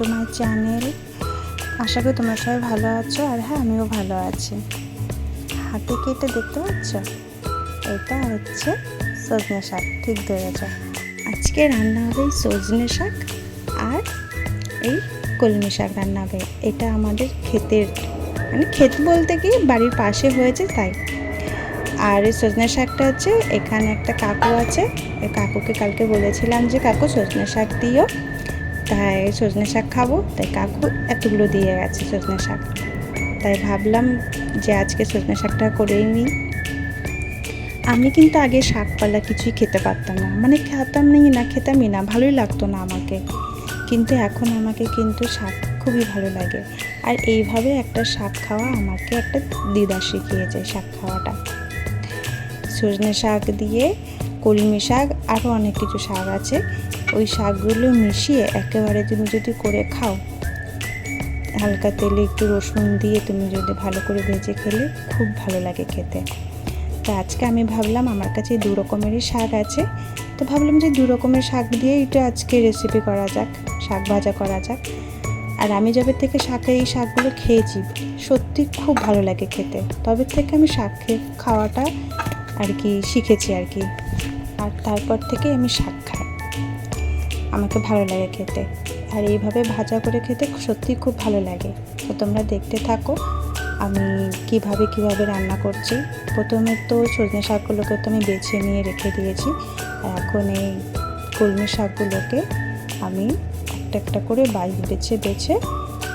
To my channel. আশা করি তোমরা সবাই ভালো আছো, আর হ্যাঁ আমিও ভালো আছি। হাতে কি এটা দেখতে পাচ্ছ? এটা হচ্ছে সজনে শাক, ঠিক ধরেছ। আজকে রান্না হবে এই সজনে শাক আর এই কলমি শাক রান্না হবে। এটা আমাদের ক্ষেতের, মানে ক্ষেত বলতে কি বাড়ির পাশে হয়েছে তাই। আর এই সজনে শাকটা হচ্ছে, এখানে একটা কাকু আছে, এই কাকুকে কালকে বলেছিলাম যে কাকু সজনে শাক দিও, তাই সজনে শাক খাবো, তাই কাকু এতগুলো দিয়ে গেছে সজনে শাক। তাই ভাবলাম যে আজকে সজনে শাকটা করেই নিই। আমি কিন্তু আগে শাকপালা কিছুই খেতে পারতাম না, মানে খেতামই না, ভালোই লাগতো না আমাকে। কিন্তু এখন আমাকে কিন্তু শাক খুবই ভালো লাগে। আর এইভাবে একটা শাক খাওয়া আমাকে একটা দিদা শিখিয়েছে শাক খাওয়াটা। সজনে শাক দিয়ে কলমি শাক, আরও অনেক কিছু শাক আছে, ওই শাকগুলো মিশিয়ে একেবারে তুমি যদি করে খাও, হালকা তেলে একটু রসুন দিয়ে তুমি যদি ভালো করে ভেজে খেলে খুব ভালো লাগে খেতে। তো আজকে আমি ভাবলাম আমার কাছে দু রকমেরই শাক আছে, তো ভাবলাম যে দু রকমের শাক দিয়ে একটু আজকে রেসিপি করা যাক, শাক ভাজা করা যাক। আর আমি যবে থেকে এই শাকগুলো খেয়েছি সত্যি খুব ভালো লাগে খেতে, তবে থেকে আমি শাক খাওয়াটা আর কি শিখেছি আর কি। আর তারপর থেকে আমি শাক খাই, আমাকে ভালো লাগে খেতে। আর এইভাবে ভাজা করে খেতে সত্যিই খুব ভালো লাগে। তো তোমরা দেখতে থাকো আমি কিভাবে রান্না করছি। প্রথমে তো সজনে শাকগুলোকে তো আমি বেছে নিয়ে রেখে দিয়েছি, আর এখন এই কলমি শাকগুলোকে আমি একটা একটা করে বেছে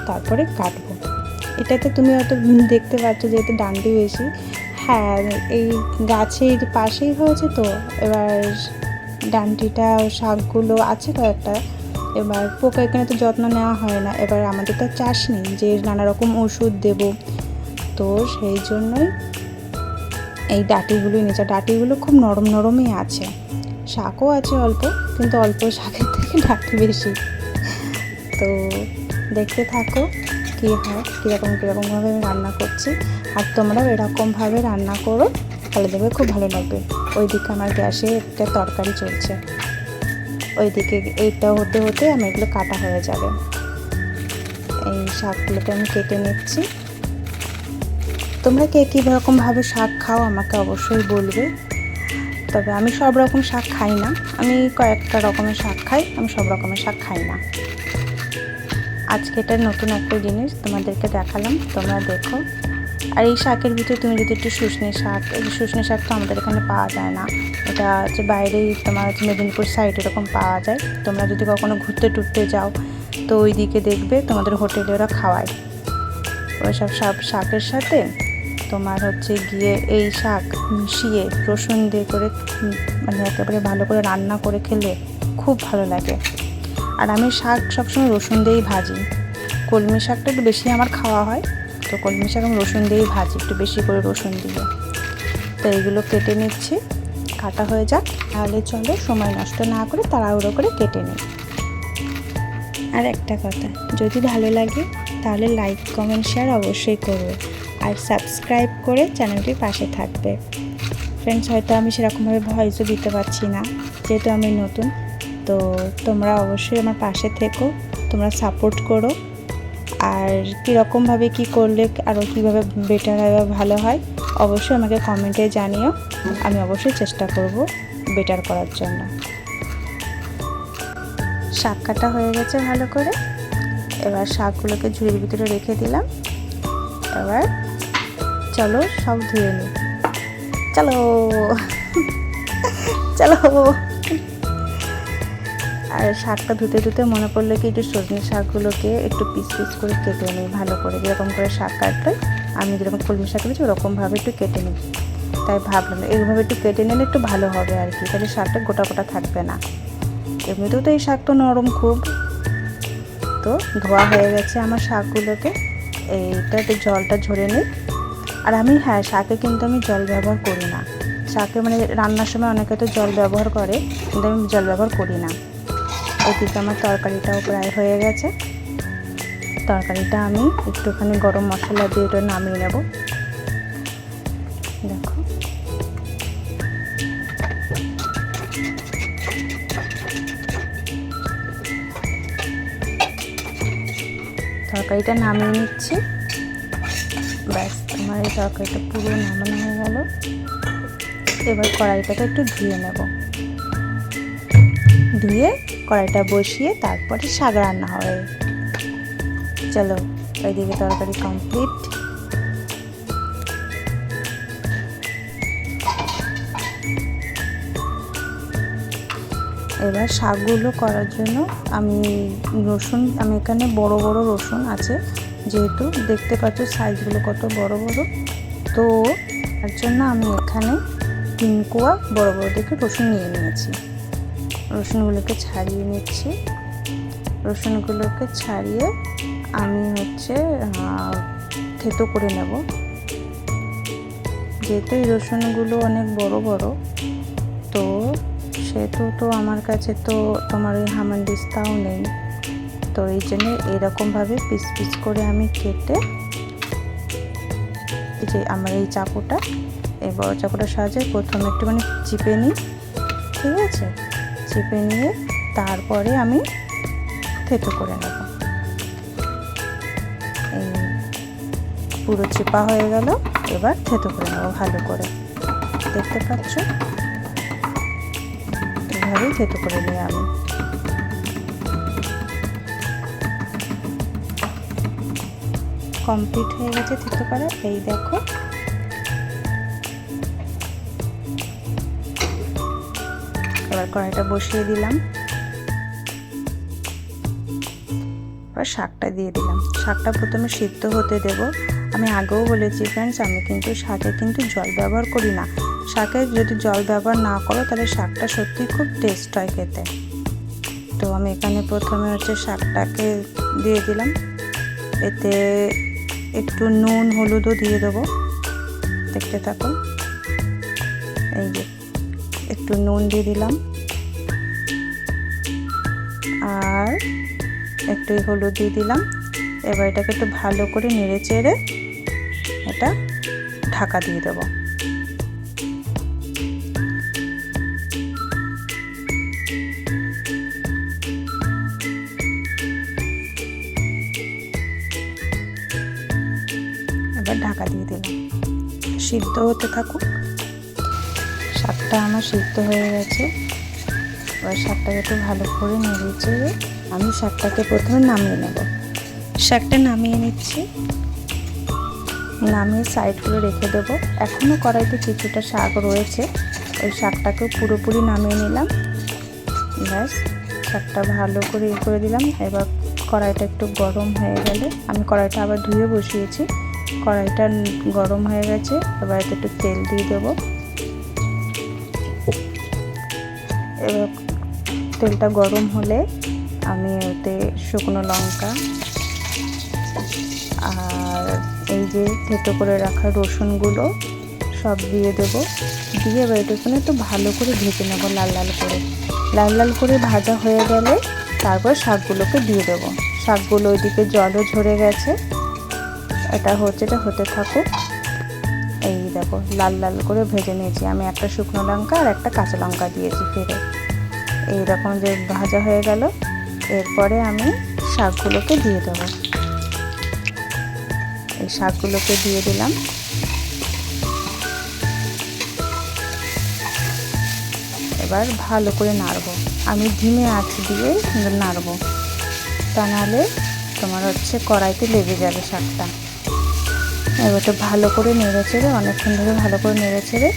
তারপরে কাটবো। এটাতে তুমি হয়তো দেখতে পাচ্ছ যে এতে ডান্ডি বেশি, হ্যাঁ এই গাছের পাশেই হয়েছে, তো এবার ডান্ডিটা শাকগুলো আছে কয়েকটা, এবার পোকা, এখানে তো যত্ন নেওয়া হয় না, এবার আমাদের তো চাষ নেই যে নানা রকম ওষুধ দেব, তো সেই জন্যই এই ডাঁটিগুলোই নিচে, ডাঁটিগুলো খুব নরমই আছে, শাকও আছে অল্প, কিন্তু অল্প শাকের থেকে ডাঁটি বেশি। তো দেখতে থাকো কী হয়, কীরকমভাবে আমি রান্না করছি। আর তোমরাও এরকমভাবে রান্না করো, তাহলে দেখবে খুব ভালো লাগবে। ওইদিকে আমার গ্যাসে একটা তরকারি চলছে, ওইদিকে এইটা হতে আমার এগুলো কাটা হয়ে যাবে। এই শাকগুলোকে আমি কেটে নিচ্ছি। তোমরা কে কীরকমভাবে শাক খাও আমাকে অবশ্যই বলবে। তবে আমি সব রকম শাক খাই না, আমি কয়েকটা রকমের শাক খাই, আমি সব রকমের শাক খাই না। আজকে এটা নতুন একটা জিনিস তোমাদেরকে দেখালাম, তোমরা দেখো। আর এই শাকের ভিতরে তুমি যদি একটু শুশনি শাক, এই শুশনি শাক তো আমাদের এখানে পাওয়া যায় না, এটা হচ্ছে বাইরেই তোমার হচ্ছে মেদিনীপুর সাইড এরকম পাওয়া যায়। তোমরা যদি কখনো ঘুরতে টুরতে যাও তো ওই দিকে দেখবে তোমাদের হোটেলে ওরা খাওয়ায়। ওই সব শাকের সাথে তোমার হচ্ছে গিয়ে এই শাক মিশিয়ে রসুন দিয়ে করে, মানে একেবারে ভালো করে রান্না করে খেলে খুব ভালো লাগে। আর আমি শাক সবসময় রসুন দিয়েই ভাজি, কলমি শাকটা একটু বেশি আমার খাওয়া হয়, তো কলমি শাক আমি রসুন দিয়েই ভাজি, একটু বেশি করে রসুন দিয়ে। তো এইগুলো কেটে নিচ্ছি, কাটা হয়ে যাক, তাহলে চলো সময় নষ্ট না করে তাড়াহুড়ো করে কেটে নিই। আর একটা কথা, যদি ভালো লাগে তাহলে লাইক কমেন্ট শেয়ার অবশ্যই করবে, আর সাবস্ক্রাইব করে চ্যানেলটির পাশে থাকবে। ফ্রেন্ডস, হয়তো আমি সেরকমভাবে ভয়েসও দিতে পারছি না যেহেতু আমি নতুন, তো তোমরা অবশ্যই আমার পাশে থেকো, তোমরা সাপোর্ট করো। আর কীরকমভাবে কী করলে আরও কীভাবে বেটার হয় বা ভালো হয় অবশ্যই আমাকে কমেন্টে জানিও, আমি অবশ্যই চেষ্টা করব বেটার করার জন্য। শাক কাটা হয়ে গেছে ভালো করে, এবার শাকগুলোকে ঝুড়ির ভিতরে রেখে দিলাম। এবার চলো সব ধুয়ে নিই, চলো চলো। আর শাকটা ধুতে মনে পড়লো কি একটু সজনে শাকগুলোকে একটু পিস করে কেটে নিই ভালো করে, যেরকম করে শাক কাটলে আমি যেরকম কলমি শাক কেটেছি ওরকমভাবে একটু কেটে নিই। তাই ভাবলাম এইভাবে একটু কেটে নিলে একটু ভালো হবে আর কি, তাহলে শাকটা গোটা থাকবে না। এমনিতেও তো এই শাক তো নরম খুব। তো ধোয়া হয়ে গেছে আমার শাকগুলোকে, এইটাতে জলটা ঝরে নিই। আর আমি শাকে কিন্তু আমি জল ব্যবহার করি না, শাকে মানে রান্নার সময় অনেকে তো জল ব্যবহার করে, কিন্তু আমি জল ব্যবহার করি না। ওইদিকে আমার তরকারিটাও প্রায় হয়ে গেছে, তরকারিটা আমি একটুখানি গরম মশলা দিয়ে এটা নামিয়ে নেব। দেখো তরকারিটা নামিয়ে নিচ্ছি। ব্যাস, আমার এই তরকারিটা পুরো নামানো হয়ে গেল। এবার কড়াইটাকে একটু ধুয়ে নেব, ধুয়ে কড়াইটা বসিয়ে তারপরে শাক রান্না হবে। চলো, ওইদিকে তরকারি কমপ্লিট। এবার শাকগুলো করার জন্য আমি এখানে বড় বড় রসুন আছে, যেহেতু দেখতে পাচ্ছ সাইজগুলো কত বড় বড়, তো তার জন্য আমি এখানে 3 কোয়া বড় বড় দেখে রসুন নিয়ে নিয়েছি। রসুনগুলোকে ছাড়িয়ে নিচ্ছি। রসুনগুলোকে ছাড়িয়ে আমি থেতো করে নেব। যেহেতু এই রসুনগুলো অনেক বড় বড়, তো সেহেতু তো আমার কাছে তো তোমার ওই হামানদিস্তাও নেই, তো এই জন্য এরকমভাবে পিস পিস করে আমি কেটে, এই যে আমার এই চাকুটা, এই বড় চাকুটার সাহায্যে প্রথমে একটুখানি চিপে নিই, ঠিক আছে? চিপে নিয়ে তারপরে আমি থেতো করে নেব। এই পুরো চিপা হয়ে গেল, এবার থেতো করে নেব ভালো করে। দেখতে পাচ্ছ, এইভাবেই থেতো করে নিই আমি। কমপ্লিট হয়ে গেছে থেতো করা, এই দেখো। এবার কড়াইটা বসিয়ে দিলাম, এবার শাকটা দিয়ে দিলাম। শাকটা প্রথমে সিদ্ধ হতে দেব। আমি আগেও বলেছি ফ্রেন্ডস, আমি কিন্তু শাকে কিন্তু জল ব্যবহার করি না। শাকে যদি জল ব্যবহার না করো তাহলে শাকটা সত্যি খুব টেস্ট হয় খেতে। তো আমি এখানে প্রথমে শাকটাকে দিয়ে দিলাম, এতে একটু নুন হলুদও দিয়ে দেবো। দেখতে থাকো, এই যে একটু নুন দিয়ে দিলাম আর একটু হলুদ দিয়ে দিলাম। এবার এটাকে একটু ভালো করে নেড়ে চেড়ে এটা ঢাকা দিয়ে দেবো। এবার ঢাকা দিয়ে দিলাম, সিদ্ধ হতে থাকুক। শাকটা আমার সিদ্ধ হয়ে গেছে। এবার শাকটাকে একটু ভালো করে নেড়ে চেড়ে আমি শাকটাকে প্রথমে নামিয়ে নেব। শাকটা নামিয়ে নিচ্ছি, নামিয়ে সাইড করে রেখে দেবো। এখনও কড়াইতে কিছুটা শাক রয়েছে, ওই শাকটাকে পুরোপুরি নামিয়ে নিলাম। ব্যাস, শাকটা ভালো করে করে দিলাম। এবার কড়াইটা একটু গরম হয়ে গেলে, আমি কড়াইটা আবার ধুয়ে বসিয়েছি, কড়াইটা গরম হয়ে গেছে। এবার এতে একটু তেল দিয়ে দেবো। এবার তেলটা গরম হলে আমি ওতে শুকনো লঙ্কা আর এই যে থেতো করে রাখা রসুনগুলো সব দিয়ে দেবো। দিয়ে এবার এটাকে একটু ভালো করে ভেজে নেব, লাল লাল করে। লাল লাল করে ভাজা হয়ে গেলে তারপর শাকগুলোকে দিয়ে দেবো। শাকগুলো ওইদিকে জলও ঝরে গেছে, এটা হতে থাকুক। এই দেখো, লাল লাল করে ভেজে নিয়েছি আমি। একটা শুকনো লঙ্কা আর একটা কাঁচা লঙ্কা দিয়েছি ফিরে। এইরকম যে ভাজা হয়ে গেল, এরপরে আমি শাকগুলোকে দিয়ে দেবো। এই শাকগুলোকে দিয়ে দিলাম। এবার ভালো করে নাড়বো, আমি ধিমে আঁচ দিয়ে নাড়বো, তা নাহলে তোমার কড়াইতে লেগে যাবে শাকটা। এবার তো ভালো করে নেড়ে চেড়ে, অনেকক্ষণ ধরে ভালো করে নেড়ে চেড়ে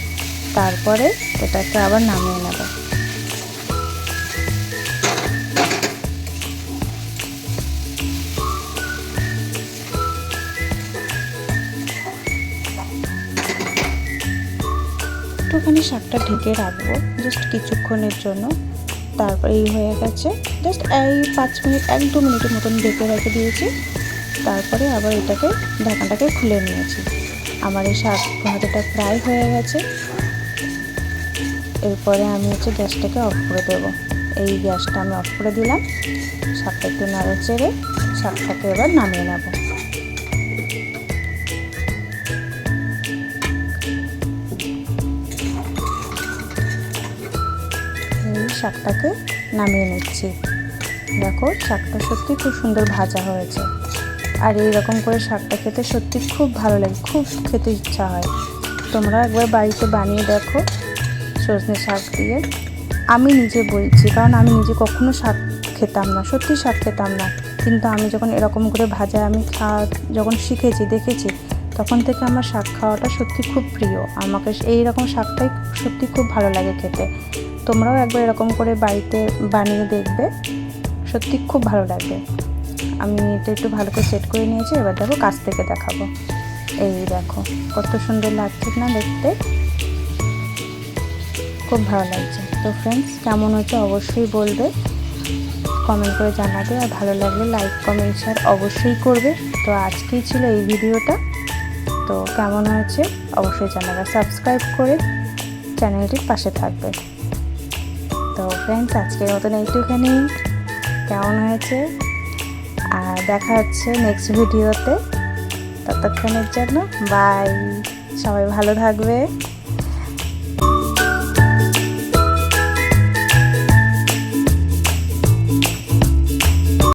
তারপরে এটাকে আবার নামিয়ে নেব। একটুখানি শাকটা ঢেকে রাখবো জাস্ট কিছুক্ষণের জন্য। তারপরে এই হয়ে গেছে, জাস্ট এই 5 মিনিট 1-2 মিনিটের মতন ঢেকে রেখে দিয়েছি। তারপরে আবার এটাকে ঢাকনাটাকে খুলে নিয়েছি। আমার এই শাক ভাজাটা প্রায় হয়ে গেছে। এরপরে আমি গ্যাসটাকে অফ করে দেবো। এই গ্যাসটা আমি অফ করে দিলাম। শাকটা একটু নাড়ে চেড়ে শাকটাকে এবার নামিয়ে নেব। এই শাকটাকে নামিয়ে নিচ্ছি। দেখো, শাকটা সত্যি খুব সুন্দর ভাজা হয়েছে। আর এইরকম করে শাকটা খেতে সত্যি খুব ভালো লাগে, খুব খেতে ইচ্ছা হয়। তোমরা একবার বাড়িতে বানিয়ে দেখো সজনে শাক দিয়ে। আমি নিজে বলছি, কারণ আমি নিজে কখনো শাক খেতাম না, সত্যি শাক খেতাম না, কিন্তু আমি যখন এরকম করে ভাজা আমি যখন শিখেছি, দেখেছি, তখন থেকে আমার শাক খাওয়াটা সত্যি খুব প্রিয়। আমাকে এই রকম শাকটাই সত্যি খুব ভালো লাগে খেতে। তোমরাও একবার এরকম করে বাড়িতে বানিয়ে দেখবে, সত্যি খুব ভালো লাগবে। আমি এটা একটু ভালো করে সেট করে নিয়েছি, এবার দেখো কাছ থেকে দেখাবো। এই দেখো কত সুন্দর লাগছে না দেখতে, খুব ভালো লাগছে। তো ফ্রেন্ডস, কেমন হচ্ছে অবশ্যই বলবে, কমেন্ট করে জানাবে, আর ভালো লাগলে লাইক কমেন্ট শেয়ার অবশ্যই করবে। তো আজকেই ছিল এই ভিডিওটা, তো কেমন হয়েছে অবশ্যই জানাবে, সাবস্ক্রাইব করে চ্যানেলটির পাশে থাকবে। তো ফ্রেন্ডস, আজকের মতন এইটুখানি, কেমন হয়েছে, আর দেখা হচ্ছে নেক্সট ভিডিওতে। ততক্ষণের জন্য বাই, সবাই ভালো থাকবে।